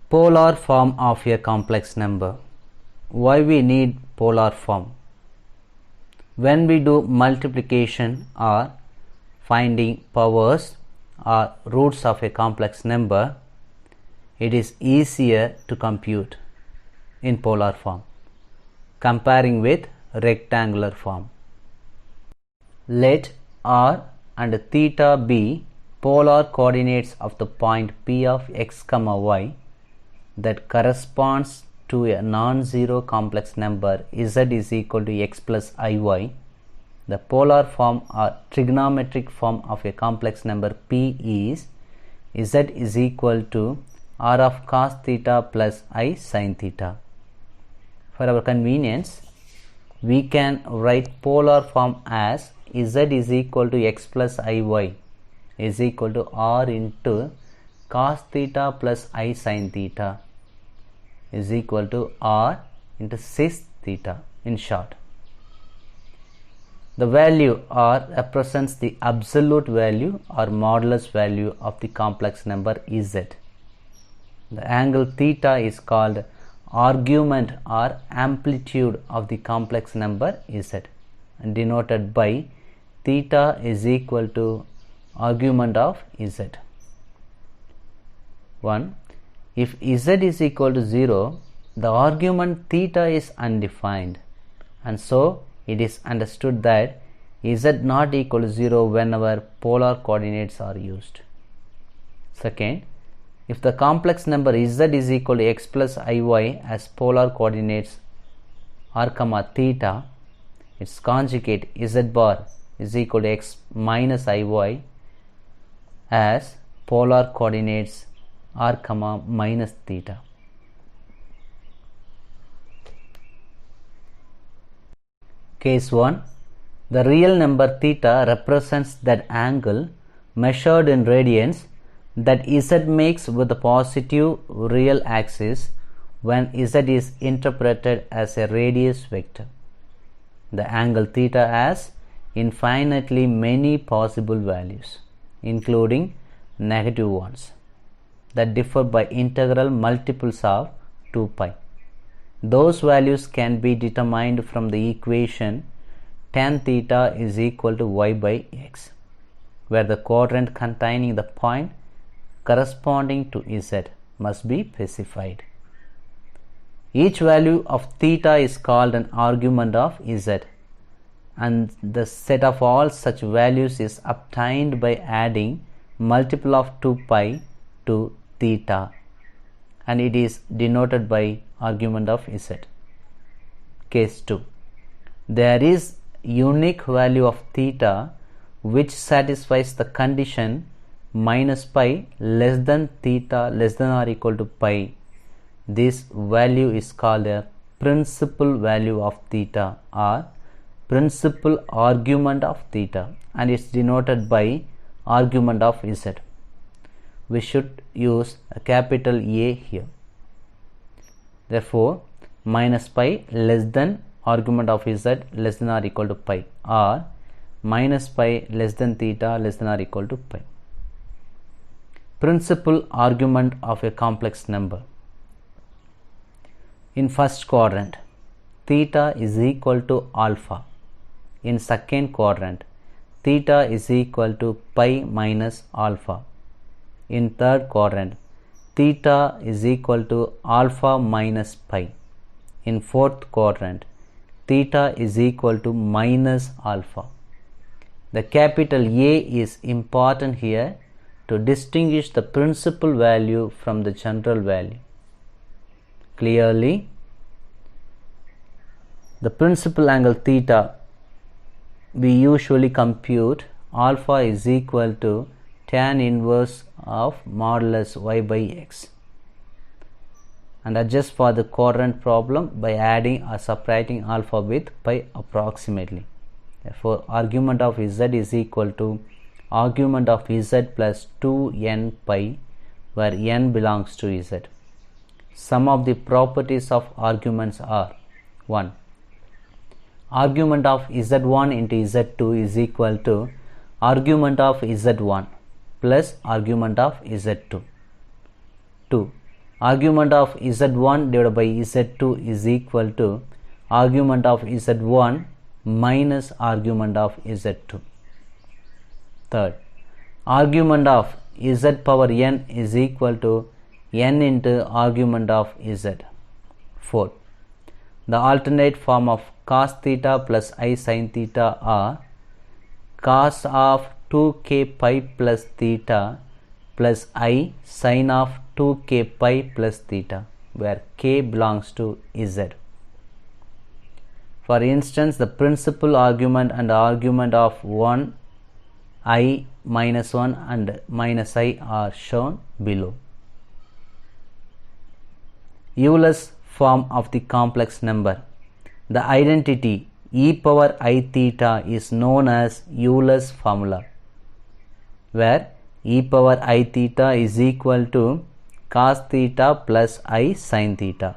Polar form of a complex number. Why we need polar form? When we do multiplication or finding powers or roots of a complex number, it is easier to compute in polar form comparing with rectangular form. Let r and theta be polar coordinates of the point P of x, y that corresponds to a non-zero complex number z is equal to x plus iy. The polar form or trigonometric form of a complex number P is z is equal to r of cos theta plus I sin theta. For our convenience, we can write polar form as z is equal to x plus iy is equal to r into cos theta plus I sin theta is equal to r into cis theta. In short, the value r represents the absolute value or modulus value of the complex number z. The angle theta is called argument or amplitude of the complex number z, and denoted by theta is equal to argument of z. 1. If z is equal to 0, the argument theta is undefined, and so it is understood that z not equal to 0 whenever polar coordinates are used. Second, if the complex number z is equal to x plus iy as polar coordinates r comma theta, its conjugate z bar is equal to x minus iy as polar coordinates r comma minus theta. Case 1. The real number theta represents that angle measured in radians that z makes with the positive real axis when z is interpreted as a radius vector. The angle theta has infinitely many possible values, including negative ones, that differ by integral multiples of 2 pi. Those values can be determined from the equation tan theta is equal to y by x, where the quadrant containing the point corresponding to z must be specified. Each value of theta is called an argument of z, and the set of all such values is obtained by adding multiple of 2 pi to theta, and it is denoted by argument of z. Case 2. There is unique value of theta which satisfies the condition minus pi less than theta less than or equal to pi. This value is called a principal value of theta or principal argument of theta, and is denoted by argument of z. We should use a capital A here. Therefore, minus pi less than argument of z less than or equal to pi, or minus pi less than theta less than or equal to pi. Principal argument of a complex number. In first quadrant, theta is equal to alpha. In second quadrant, theta is equal to pi minus alpha. In third quadrant, theta is equal to alpha minus pi. In fourth quadrant, theta is equal to minus alpha. The capital A is important here to distinguish the principal value from the general value. Clearly, the principal angle theta we usually compute alpha is equal to tan inverse of modulus y by x, and adjust for the quadrant problem by adding or subtracting alpha with pi approximately. Therefore, argument of z is equal to argument of z plus 2n pi, where n belongs to z. Some of the properties of arguments are: 1. Argument of z1 into z2 is equal to argument of z1 plus argument of z2. 2. Argument of z1 divided by z2 is equal to argument of z1 minus argument of z2. Third, argument of z power n is equal to n into argument of z. Fourth, the alternate form of cos theta plus I sin theta are cos of 2k pi plus theta plus I sin of 2k pi plus theta, where k belongs to z. For instance, the principal argument and argument of 1 I minus 1 and minus I are shown below. Euler's form of the complex number. The identity e power I theta is known as Euler's formula, where e power I theta is equal to cos theta plus I sin theta.